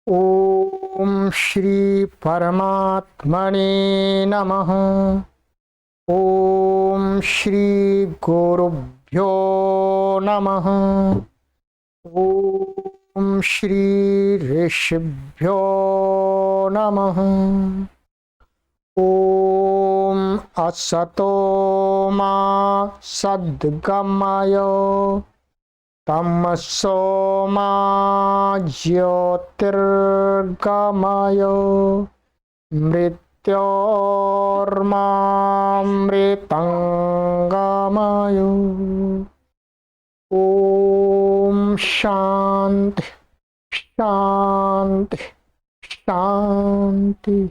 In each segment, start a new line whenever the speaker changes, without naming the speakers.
ओम श्री परमात्मने नमः। ओम श्री गुरुभ्यो नमः। ओम श्री ऋषिभ्यो नमः। ओम असतो मा सद्गमय तमसो मा ज्योतिर्गमय मृत्योर्मामृतंगमय। ओम शांति शांति शांति।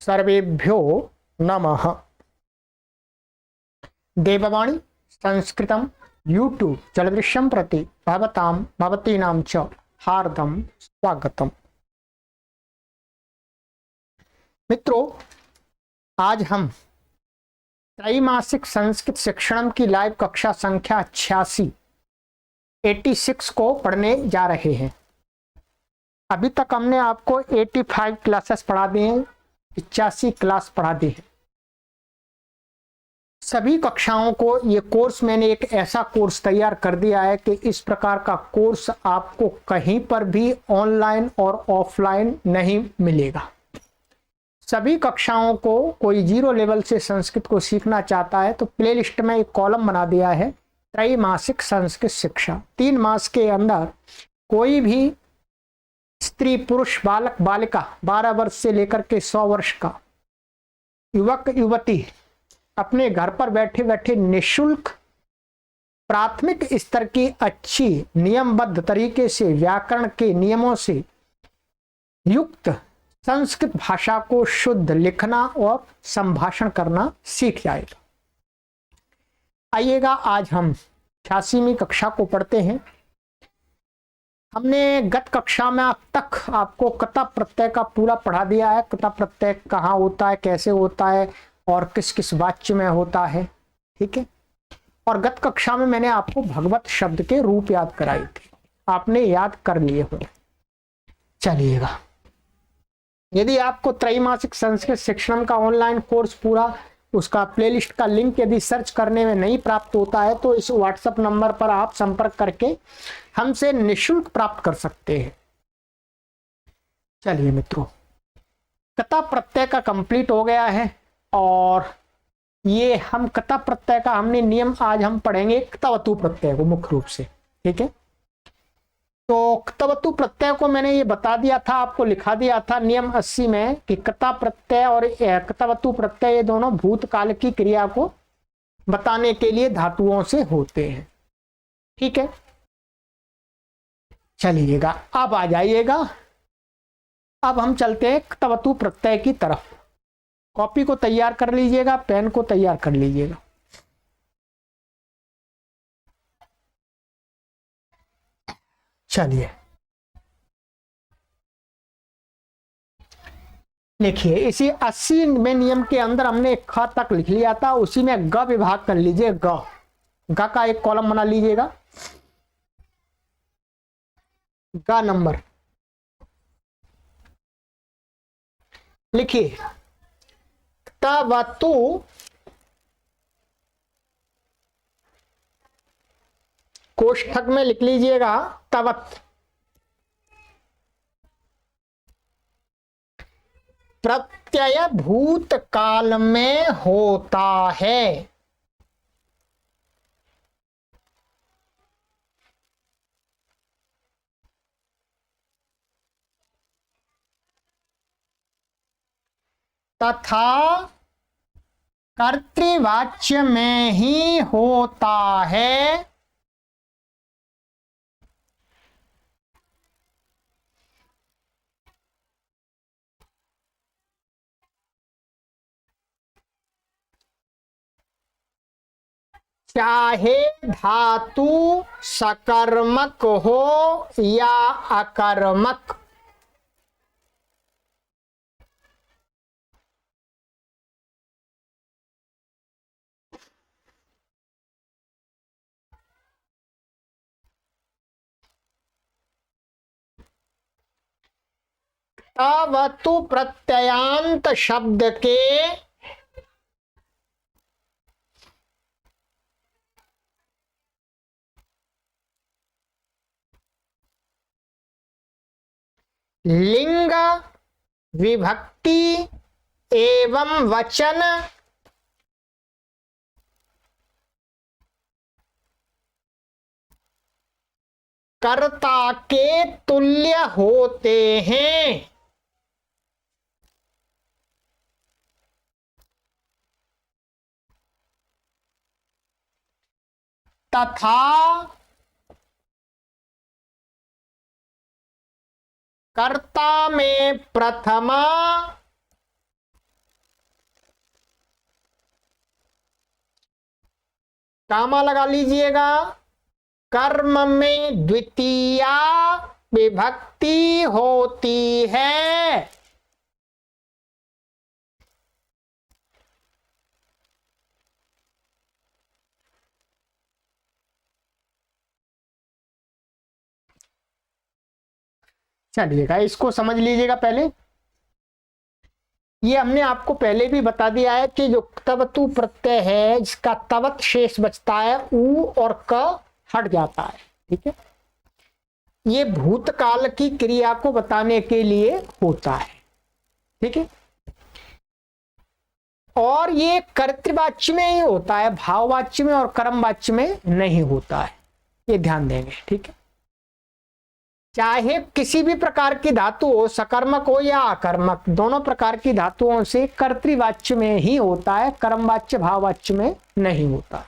सर्वेभ्यो नमः। देववाणी संस्कृतम यूट्यूब चलदृश्यम प्रति भवतां भवतीनां च हार्दं स्वागतम। मित्रों, आज हम त्रैमासिक संस्कृत शिक्षणम की लाइव कक्षा संख्या 86 को पढ़ने जा रहे हैं। अभी तक हमने आपको 85 क्लासेस पढ़ा दी हैं, 85 क्लास पढ़ा दी है। सभी कक्षाओं को ये कोर्स मैंने एक ऐसा कोर्स तैयार कर दिया है कि इस प्रकार का कोर्स आपको कहीं पर भी ऑनलाइन और ऑफलाइन नहीं मिलेगा। सभी कक्षाओं को कोई 0 लेवल से संस्कृत को सीखना चाहता है तो प्लेलिस्ट में एक कॉलम बना दिया है, त्रैमासिक संस्कृत शिक्षा। 3 मास के अंदर कोई भी स्त्री पुरुष बालक बालिका 12 वर्ष से लेकर के 100 वर्ष का युवक युवती अपने घर पर बैठे बैठे निःशुल्क प्राथमिक स्तर की अच्छी नियमबद्ध तरीके से व्याकरण के नियमों से युक्त संस्कृत भाषा को शुद्ध लिखना और संभाषण करना सीख जाएगा। आइएगा, आज हम 86वीं कक्षा को पढ़ते हैं। हमने गत कक्षा में अब तक आपको कता प्रत्यय का पूरा पढ़ा दिया है। कता प्रत्यय कहाँ होता है, कैसे होता है और किस किस वाच्य में होता है, ठीक है। और गत कक्षा में मैंने आपको भगवत शब्द के रूप याद कराए थे, आपने याद कर लिए हो। चलिएगा, यदि आपको त्रैमासिक संस्कृत शिक्षण का ऑनलाइन कोर्स पूरा, उसका प्लेलिस्ट का लिंक यदि सर्च करने में नहीं प्राप्त होता है तो इस व्हाट्सएप नंबर पर आप संपर्क करके हमसे निःशुल्क प्राप्त कर सकते हैं। चलिए मित्रों, कता प्रत्यय का कंप्लीट हो गया है और ये हम कता प्रत्यय का हमने नियम आज हम पढ़ेंगे क्तवतु प्रत्यय को मुख्य रूप से, ठीक है। तो क्तवतु प्रत्यय को मैंने ये बता दिया था, आपको लिखा दिया था नियम 80 में कि कता प्रत्यय और क्तवतु प्रत्यय ये दोनों भूतकाल की क्रिया को बताने के लिए धातुओं से होते हैं, ठीक है। चलिएगा, अब आ जाइएगा, अब हम चलते हैं क्तवतु प्रत्यय की तरफ। कॉपी को तैयार कर लीजिएगा, पेन को तैयार कर लीजिएगा। चलिए लिखिए, इसी 80 में नियम के अंदर हमने ख तक लिख लिया था, उसी में ग विभाग कर लीजिए। ग का एक कॉलम बना लीजिएगा। ग नंबर लिखिए, क्तवतु कोष्ठक में लिख लीजिएगा तवत प्रत्यय भूतकाल में होता है। तथा कर्तृवाच्य में ही होता है। चाहे धातु सकर्मक हो या अकर्मक। तवतु प्रत्ययांत शब्द के लिंग, विभक्ति एवं वचन कर्ता के तुल्य होते हैं। तथा कर्ता में प्रथमा कामा लगा लीजिएगा, कर्म में द्वितीया विभक्ति होती है। चलिएगा, इसको समझ लीजिएगा। पहले ये हमने आपको पहले भी बता दिया है कि जो तवतु प्रत्यय है, जिसका तवत शेष बचता है, उ और क हट जाता है। ठीक है, ये भूतकाल की क्रिया को बताने के लिए होता है। ठीक है, और ये कर्तृवाच्य में ही होता है, भाववाच्य में और कर्मवाच्य में नहीं होता है, ये ध्यान देंगे। ठीक है, चाहे किसी भी प्रकार की धातु हो, सकर्मक हो या अकर्मक, दोनों प्रकार की धातुओं से कर्तृवाच्य में ही होता है, कर्मवाच्य भाववाच्य में नहीं होता।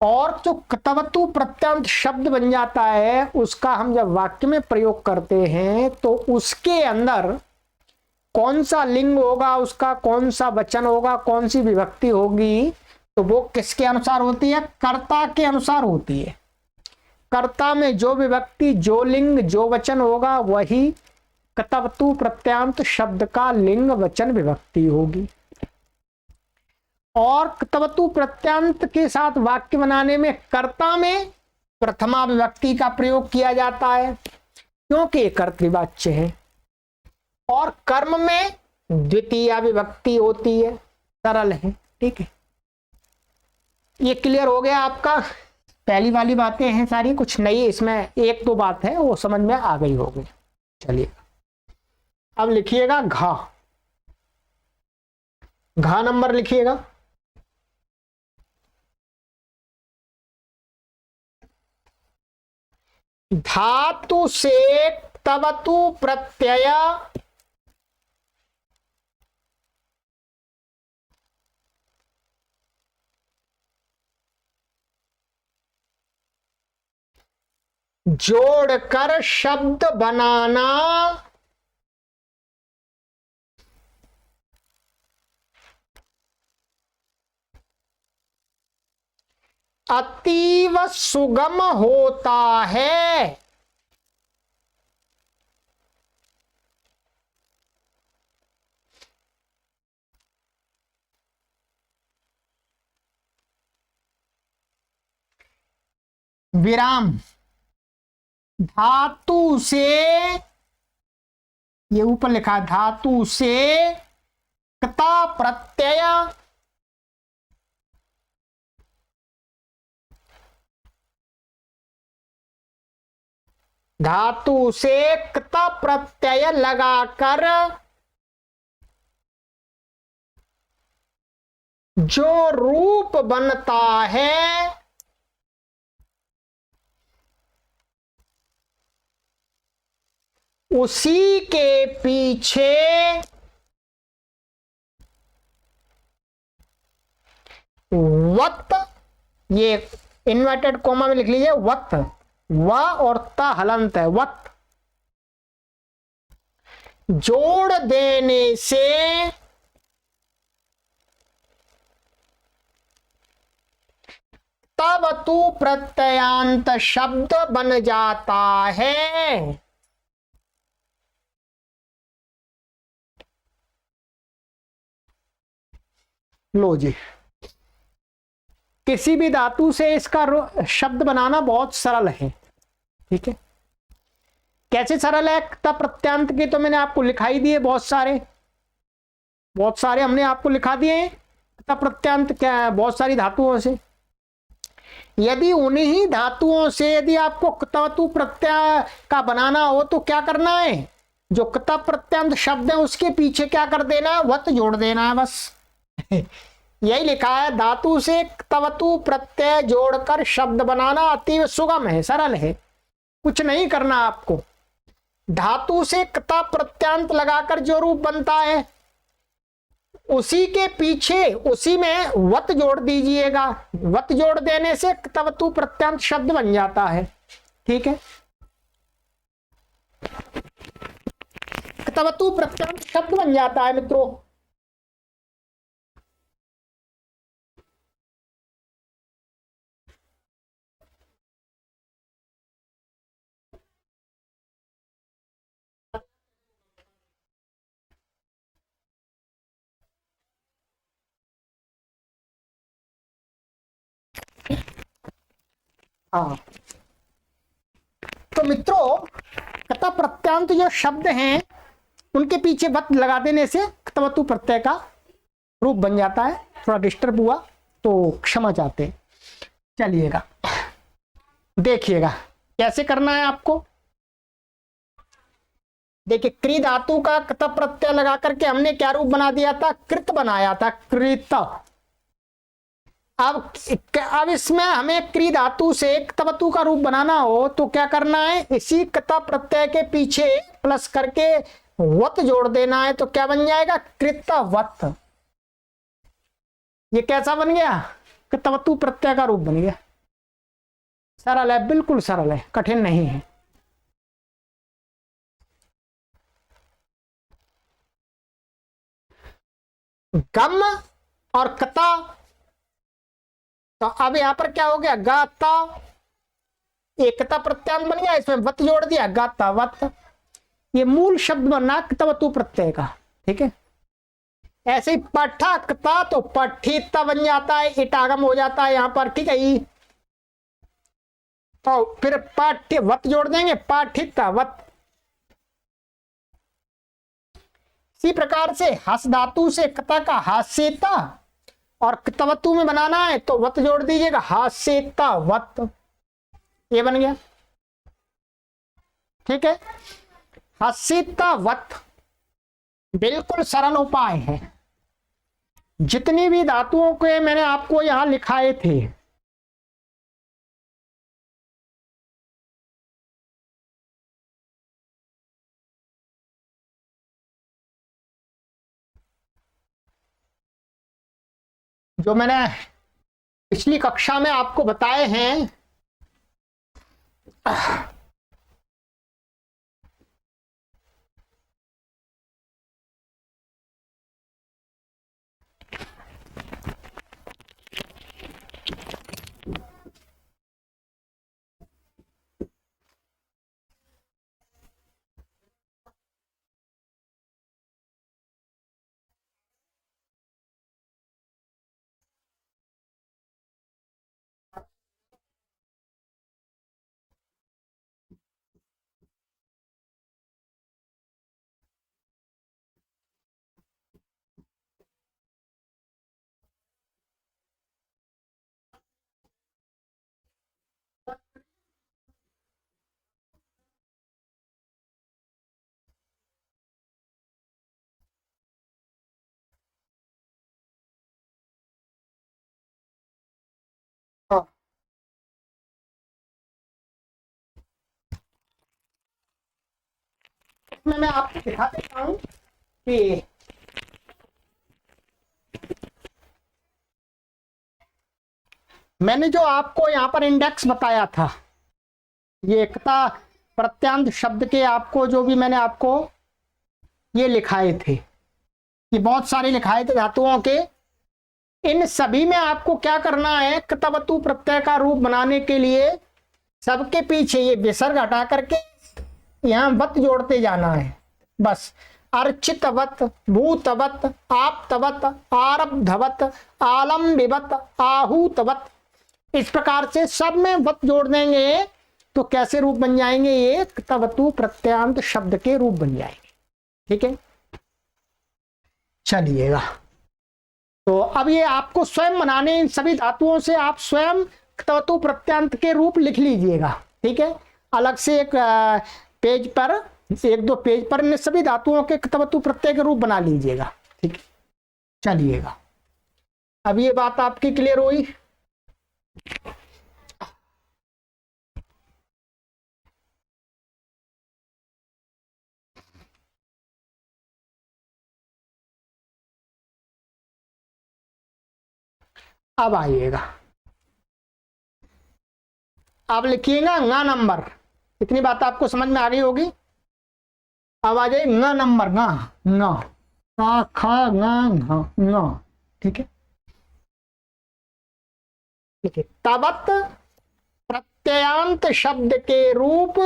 और जो तवतु प्रत्यंत शब्द बन जाता है, उसका हम जब वाक्य में प्रयोग करते हैं तो उसके अंदर कौन सा लिंग होगा, उसका कौन सा वचन होगा, कौन सी विभक्ति होगी, तो वो किसके अनुसार होती है? कर्ता के अनुसार होती है। कर्ता में जो विभक्ति, जो लिंग, जो वचन होगा, वही तवतु प्रत्यंत शब्द का लिंग, वचन, विभक्ति होगी। और तवतु प्रत्यंत के साथ वाक्य बनाने में कर्ता में प्रथमा विभक्ति का प्रयोग किया जाता है, क्योंकि कर्तृवाच्य है। और कर्म में द्वितीया विभक्ति होती है। सरल है। ठीक है, ये क्लियर हो गया आपका? पहली वाली बातें हैं सारी, कुछ नई इसमें एक दो बात है वो समझ में आ गई होगी। चलिए अब लिखिएगा घा। घा नंबर लिखिएगा। धातु से तवतु प्रत्यय जोड़कर शब्द बनाना अतीव सुगम होता है। विराम। धातु से, ये ऊपर लिखा, धातु से क्ता प्रत्यय धातु से क्ता प्रत्यय लगाकर जो रूप बनता है उसी के पीछे वत, ये इन्वर्टेड कोमा में लिख लीजिए, वत, व और त हलंत है, वत, जोड़ देने से तवतु प्रत्ययांत शब्द बन जाता है। लो जी, किसी भी धातु से इसका शब्द बनाना बहुत सरल है। ठीक है, कैसे सरल है? क्ता प्रत्यांत के तो मैंने आपको लिखाई दिए, बहुत सारे हमने आपको लिखा दिए हैं। क्ता प्रत्यांत क्या है? बहुत सारी धातुओं से। यदि उन्हीं धातुओं से यदि आपको क्तवतु प्रत्यय का बनाना हो तो क्या करना है? जो क्ता प्रत्यांत शब्द है उसके पीछे क्या कर देना है? वत जोड़ देना है, बस। यही लिखा है, धातु से क्तवतु प्रत्यय जोड़कर शब्द बनाना अति सुगम है, सरल है, कुछ नहीं करना आपको। धातु से क्ता प्रत्यांत लगाकर जो रूप बनता है उसी के पीछे उसी में वत जोड़ दीजिएगा। वत जोड़ देने से क्तवतु प्रत्यांत शब्द बन जाता है। ठीक है, क्तवतु प्रत्यांत शब्द बन जाता है मित्रों। हाँ, तो मित्रों क्ता प्रत्यांत जो शब्द हैं उनके पीछे वत लगा देने से क्तवतु प्रत्यय का रूप बन जाता है। थोड़ा डिस्टर्ब हुआ तो क्षमा चाहते हैं। चलिएगा, देखिएगा कैसे करना है आपको। देखिए, क्री धातु का क्त प्रत्यय लगा करके हमने क्या रूप बना दिया था? कृत बनाया था, कृत। अब इसमें हमें क्री धातु से क्तवतु का रूप बनाना हो तो क्या करना है? इसी क्त प्रत्यय के पीछे प्लस करके वत जोड़ देना है, तो क्या बन जाएगा? कृतवत। ये कैसा बन गया? क्तवतु प्रत्यय का रूप बन गया। सरल है, बिल्कुल सरल है, कठिन नहीं है। गम और कता, तो अब यहां पर क्या हो गया? गाता, एकता प्रत्यांत बन गया, इसमें वत जोड़ दिया, गाता वत। ये मूल शब्द बना क्तवतु प्रत्यय का। ठीक है, ऐसे ही पठकता तो पठिता बन जाता है, इटागम हो जाता है यहां पर। ठीक है, तो फिर पाठ्य वत जोड़ देंगे, पाठिता वत। इसी प्रकार से हस धातु से कता का हास्यता और क्तवतु में बनाना है तो वत जोड़ दीजिएगा, हास्यता वत। ये बन गया। ठीक है, हास्यता वत बिल्कुल सरल उपाय है। जितनी भी धातुओं के मैंने आपको यहां लिखाए थे, जो मैंने पिछली कक्षा में आपको बताए हैं, मैं आपको दिखा देता हूं कि मैंने जो आपको यहां पर इंडेक्स बताया था, ये एकता प्रत्यांत शब्द के आपको जो भी मैंने आपको ये लिखाए थे, ये बहुत सारे लिखाए थे धातुओं के, इन सभी में आपको क्या करना है? क्तवतु प्रत्यय का रूप बनाने के लिए सबके पीछे ये विसर्ग हटा करके यहां वत जोड़ते जाना है, बस। अर्चितवत, भूतवत, आप्तवत, आरब्धवत, आलम्बिवत, आहूतवत, इस प्रकार से सब में वत जोड़ देंगे तो कैसे रूप बन जाएंगे? ये क्तवतु प्रत्ययान्त शब्द के रूप बन जाएंगे। ठीक है, चलिएगा। तो अब ये आपको स्वयं बनाने, इन सभी धातुओं से आप स्वयं क्तवतु प्रत्ययान्त के रूप लिख लीजिएगा। ठीक है, अलग से एक पेज पर, एक दो पेज पर इन सभी धातुओं के क्तवतु प्रत्यय के रूप बना लीजिएगा। ठीक है, चलिएगा। अब ये बात आपकी क्लियर हुई? अब आइएगा, अब लिखिएगा ङ नंबर। इतनी बात आपको समझ में आ गई होगी। अब आ जाए ङ नंबर, ङ ङ ख ङ ङ। ठीक है, देखिए तवत प्रत्ययान्त शब्द के रूप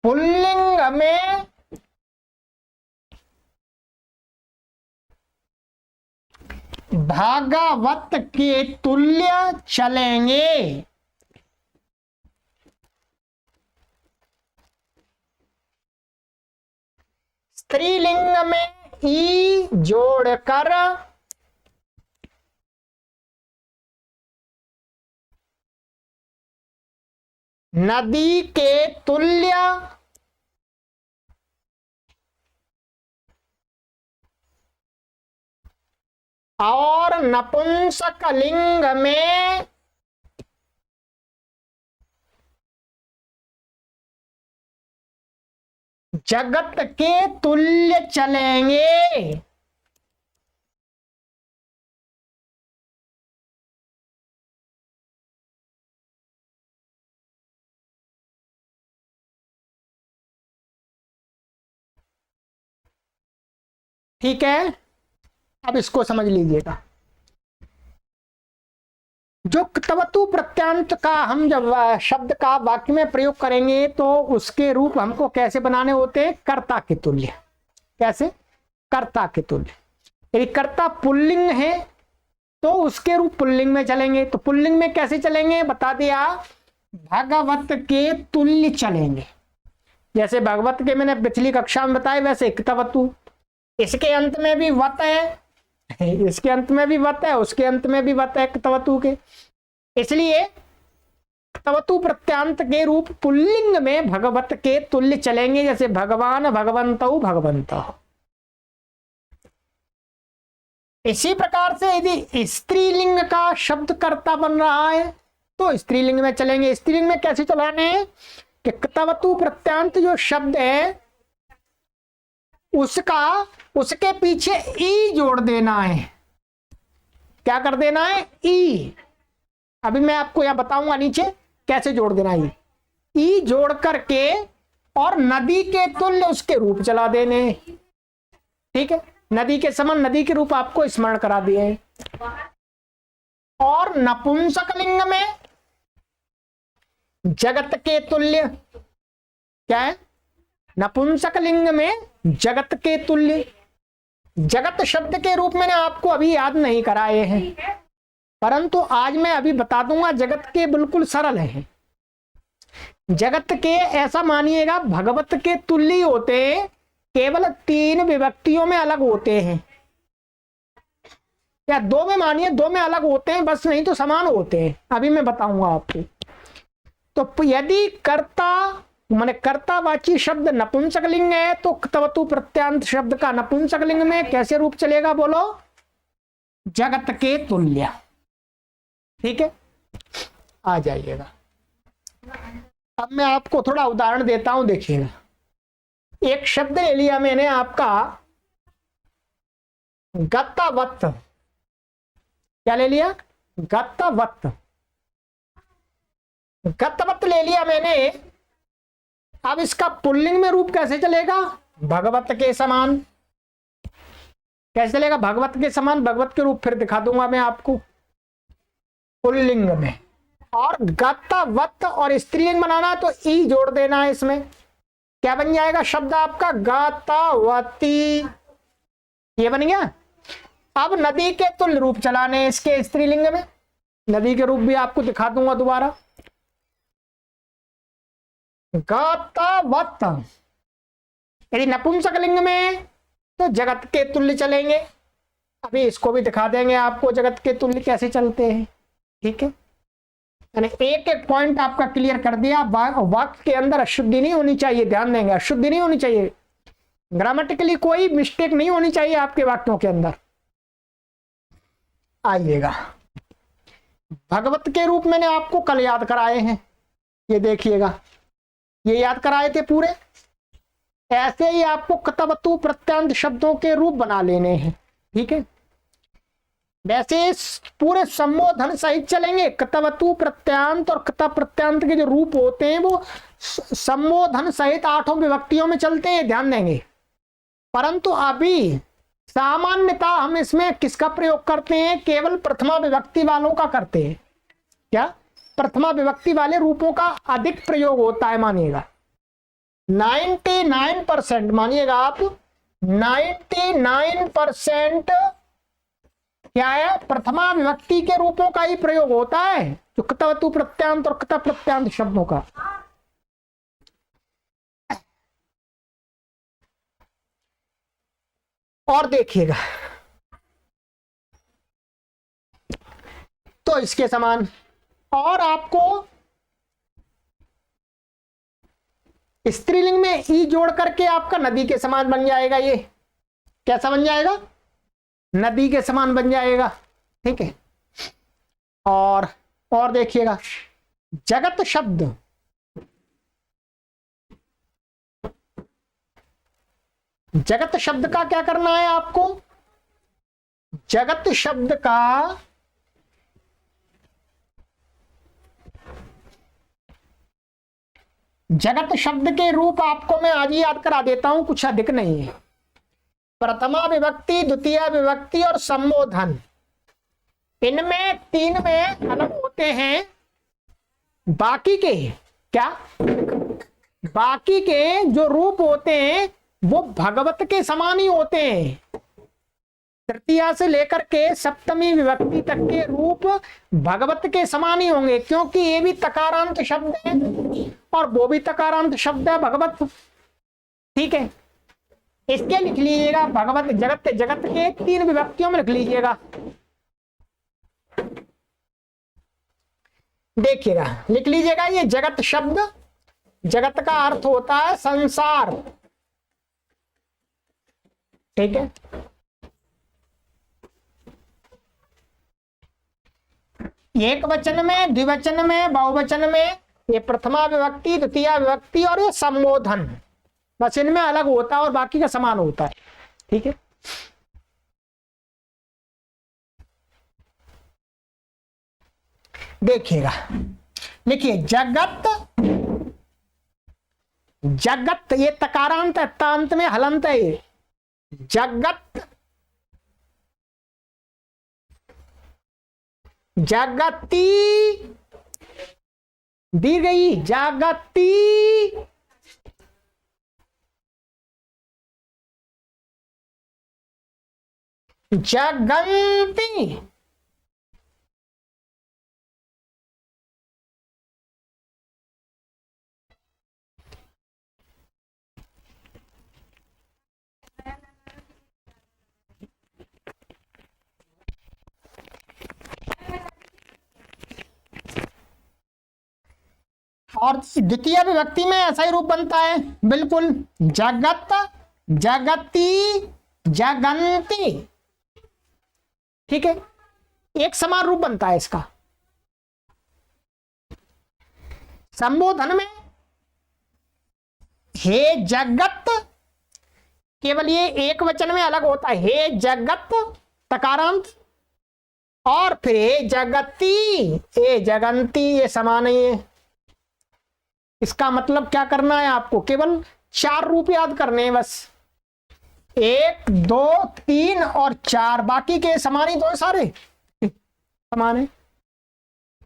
पुल्लिंग में भागवत के तुल्य चलेंगे। स्त्रीलिंग में ई जोड़कर नदी के तुल्य और नपुंसक लिंग में जगत के तुल्य चलेंगे। ठीक है, अब इसको समझ लीजिएगा। जो क्तवतु प्रत्ययान्त का हम जब शब्द का वाक्य में प्रयोग करेंगे तो उसके रूप हमको कैसे बनाने होते हैं? कर्ता के तुल्य। कैसे? कर्ता के तुल्य। यदि कर्ता पुल्लिंग है तो उसके रूप पुल्लिंग में चलेंगे। तो पुल्लिंग में कैसे चलेंगे? बता दिया, भगवत के तुल्य चलेंगे। जैसे भगवत के मैंने पिछली कक्षा में बताया, वैसे क्तवतु। इसके अंत में भी वत है, इसके अंत में भी वत है, उसके अंत में भी वत है क्तवतु के। इसलिए क्तवतु प्रत्ययान्त के रूप पुल्लिंग में भगवत के तुल्य चलेंगे। जैसे भगवान, भगवन्तौ, भगवन्तः। इसी प्रकार से यदि स्त्रीलिंग का शब्द कर्ता बन रहा है तो स्त्रीलिंग में चलेंगे। स्त्रीलिंग में कैसे चलाने हैं कि क्तवतु प्रत्ययान्त जो शब्द है उसके पीछे ई जोड़ देना है। क्या कर देना है? ई। अभी मैं आपको यहां बताऊंगा नीचे कैसे जोड़ देना है। ई जोड़ करके और नदी के तुल्य उसके रूप चला देने। ठीक है, नदी के समान नदी के रूप आपको स्मरण करा दिए। और नपुंसक लिंग में जगत के तुल्य। क्या है? नपुंसक लिंग में जगत के तुल्य। जगत शब्द के रूप मैंने आपको अभी याद नहीं कराए हैं, परंतु आज मैं अभी बता दूंगा। जगत के बिल्कुल सरल है। जगत के ऐसा मानिएगा, भगवत के तुल्य होते हैं, केवल 3 विभक्तियों में अलग होते हैं, या 2 में मानिए, 2 में अलग होते हैं बस, नहीं तो समान होते हैं। अभी मैं बताऊंगा आपको। तो यदि कर्ता माने कर्तावाची शब्द नपुंसक लिंग है तो क्तवतु प्रत्ययान्त शब्द का नपुंसक लिंग में कैसे रूप चलेगा? बोलो, जगत के तुल्य। ठीक है, आ जाइएगा। अब मैं आपको थोड़ा उदाहरण देता हूं, देखिएगा। एक शब्द ले लिया मैंने आपका गत्तावत। क्या ले लिया? गत्तावत। गत्तावत ले लिया मैंने। अब इसका पुल्लिंग में रूप कैसे चलेगा? भगवत के समान। कैसे चलेगा? भगवत के समान। भगवत के रूप फिर दिखा दूंगा मैं आपको पुल्लिंग में। और गत्तावत और स्त्रीलिंग बनाना तो ई जोड़ देना है इसमें। क्या बन जाएगा शब्द आपका? गातावती। ये बन गया। अब नदी के तुल्य रूप चलाने इसके स्त्रीलिंग में, नदी के रूप भी आपको दिखा दूंगा दोबारा। गतवत, यदि नपुंसक लिंग में तो जगत के तुल्य चलेंगे। अभी इसको भी दिखा देंगे आपको जगत के तुल्य कैसे चलते हैं। ठीक है, मैंने एक एक पॉइंट आपका क्लियर कर दिया। वाक्य के अंदर अशुद्धि नहीं होनी चाहिए, ध्यान देंगे, अशुद्धि नहीं होनी चाहिए, ग्रामेटिकली कोई मिस्टेक नहीं होनी चाहिए आपके वाक्यों के अंदर। आइएगा, भगवत के रूप मैंने आपको कल याद कराए हैं, ये देखिएगा, ये याद कराए थे पूरे। ऐसे ही आपको कतवतु प्रत्यांत शब्दों के रूप बना लेने हैं। ठीक है, वैसे पूरे संबोधन सहित चलेंगे। कतवतु प्रत्यांत और कत प्रत्यांत के जो रूप होते हैं वो संबोधन सहित 8 विभक्तियों में चलते हैं, ध्यान देंगे। परंतु अभी सामान्यता हम इसमें किसका प्रयोग करते हैं, केवल प्रथमा विभक्ति वालों का करते हैं। क्या, प्रथमा विभक्ति वाले रूपों का अधिक प्रयोग होता है। मानिएगा 99%, मानिएगा आप 99% क्या है, प्रथमा विभक्ति के रूपों का ही प्रयोग होता है, जो कतवतु प्रत्यांत और कत प्रत्यांत शब्दों का। और देखिएगा, तो इसके समान, और आपको स्त्रीलिंग में ई जोड़ करके आपका नदी के समान बन जाएगा। ये कैसा बन जाएगा, नदी के समान बन जाएगा। ठीक है, और देखिएगा, जगत शब्द, जगत शब्द का क्या करना है आपको, जगत शब्द का जगत शब्द के रूप आपको मैं आज ही याद करा देता हूं, कुछ अधिक नहीं है। प्रथमा विभक्ति, द्वितीय विभक्ति और संबोधन, इनमें 3 में अलग होते हैं। बाकी के क्या, बाकी के जो रूप होते हैं वो भगवत के समान ही होते हैं। तृतीया से लेकर के सप्तमी विभक्ति तक के रूप भगवत के समान ही होंगे, क्योंकि ये भी तकारांत शब्द है और वो भी तकारांत शब्द है, भगवत। ठीक है, इसके लिख लीजिएगा भगवत, जगत, जगत के 3 विभक्तियों में लिख लीजिएगा। देखिएगा, लिख लीजिएगा, ये जगत शब्द, जगत का अर्थ होता है संसार। ठीक है, एक वचन में, द्विवचन में, बहुवचन में, ये प्रथमा विभक्ति, द्वितीय विभक्ति और ये संबोधन, बस इनमें अलग होता है और बाकी का समान होता है। ठीक है, देखिएगा, लिखिए, जगत, जगत ये तकारांत है, तांत में हलंत है, ये जगत, जागती दी गई, जागती, जगंती, और द्वितीय विभक्ति में ऐसा ही रूप बनता है बिल्कुल, जगत, जगती, जगंती। ठीक है, एक समान रूप बनता है इसका। संबोधन में हे जगत, केवल ये एक वचन में अलग होता है, हे जगत तकारांत, और फिर हे जगती, हे जगंती, ये समान ही है। इसका मतलब क्या करना है आपको, केवल 4 रूप याद करने हैं बस, 1, 2, 3 और 4, बाकी के समान ही तो सारे समान है।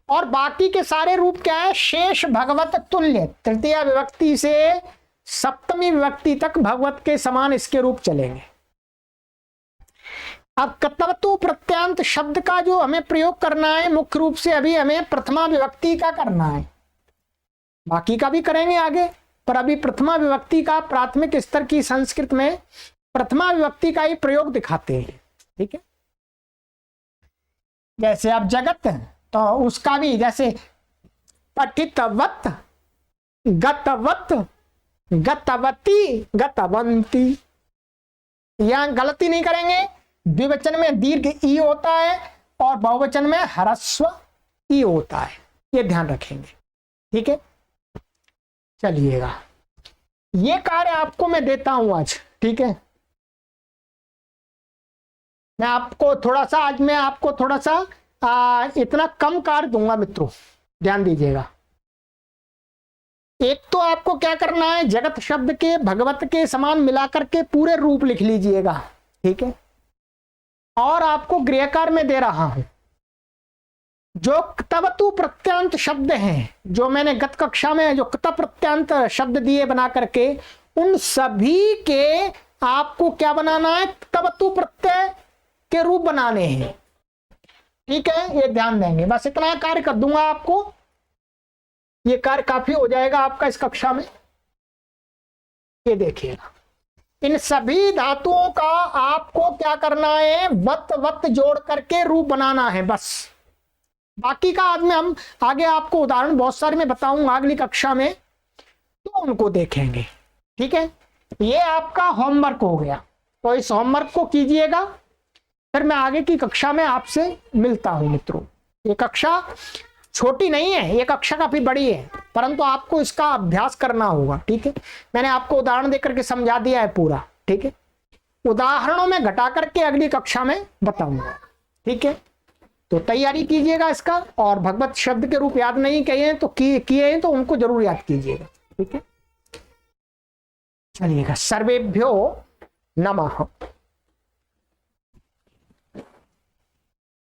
और बाकी के सारे रूप क्या है, शेष भगवत तुल्य, तृतीय विभक्ति से सप्तमी विभक्ति तक भगवत के समान इसके रूप चलेंगे। अब कर्तव्यतु प्रत्यांत शब्द का जो हमें प्रयोग करना है, मुख्य रूप से अभी हमें प्रथमा विभक्ति का करना है, बाकी का भी करेंगे आगे, पर अभी प्रथमा विभक्ति का प्राथमिक स्तर की संस्कृत में प्रथमा विभक्ति का ही प्रयोग दिखाते हैं। ठीक है, जैसे अब जगत, तो उसका भी जैसे पठितवत, गतवत, गतवती, गतवंती, यहां गलती नहीं करेंगे। द्विवचन में दीर्घ ई होता है और बहुवचन में ह्रस्व ई होता है, ये ध्यान रखेंगे। ठीक है, चलिएगा, ये कार्य आपको मैं देता हूं आज। ठीक है, मैं आपको थोड़ा सा आज मैं आपको थोड़ा सा इतना कम कार्य दूंगा मित्रों, ध्यान दीजिएगा। एक तो आपको क्या करना है, जगत शब्द के भगवत के समान मिलाकर के पूरे रूप लिख लीजिएगा। ठीक है, और आपको गृहकार में दे रहा हूं जो क्तवतु प्रत्यांत शब्द हैं, जो मैंने गत कक्षा में जो क्त प्रत्यांत शब्द दिए बना करके, उन सभी के आपको क्या बनाना है, क्तवतु प्रत्यय के रूप बनाने हैं। ठीक है, ये ध्यान देंगे, बस इतना कार्य कर दूंगा आपको, ये कार्य काफी हो जाएगा आपका इस कक्षा में। ये देखिएगा, इन सभी धातुओं का आपको क्या करना है, वत वत जोड़ करके रूप बनाना है बस। बाकी का आज में हम आगे आपको उदाहरण बहुत सारे मैं बताऊंगा अगली कक्षा में, तो उनको देखेंगे। ठीक है, ये आपका होमवर्क हो गया, तो इस होमवर्क को कीजिएगा, फिर मैं आगे की कक्षा में आपसे मिलता हूं मित्रों। ये कक्षा छोटी नहीं है, ये कक्षा काफी बड़ी है, परंतु आपको इसका अभ्यास करना होगा। ठीक है, मैंने आपको उदाहरण देकर के समझा दिया है पूरा। ठीक है, उदाहरणों में घटा करके अगली कक्षा में बताऊंगा। ठीक है, तो तैयारी कीजिएगा इसका, और भगवत शब्द के रूप याद नहीं किए हैं तो किए हैं तो उनको जरूर याद कीजिएगा। ठीक है, चलिएगा, सर्वेभ्यो नमः।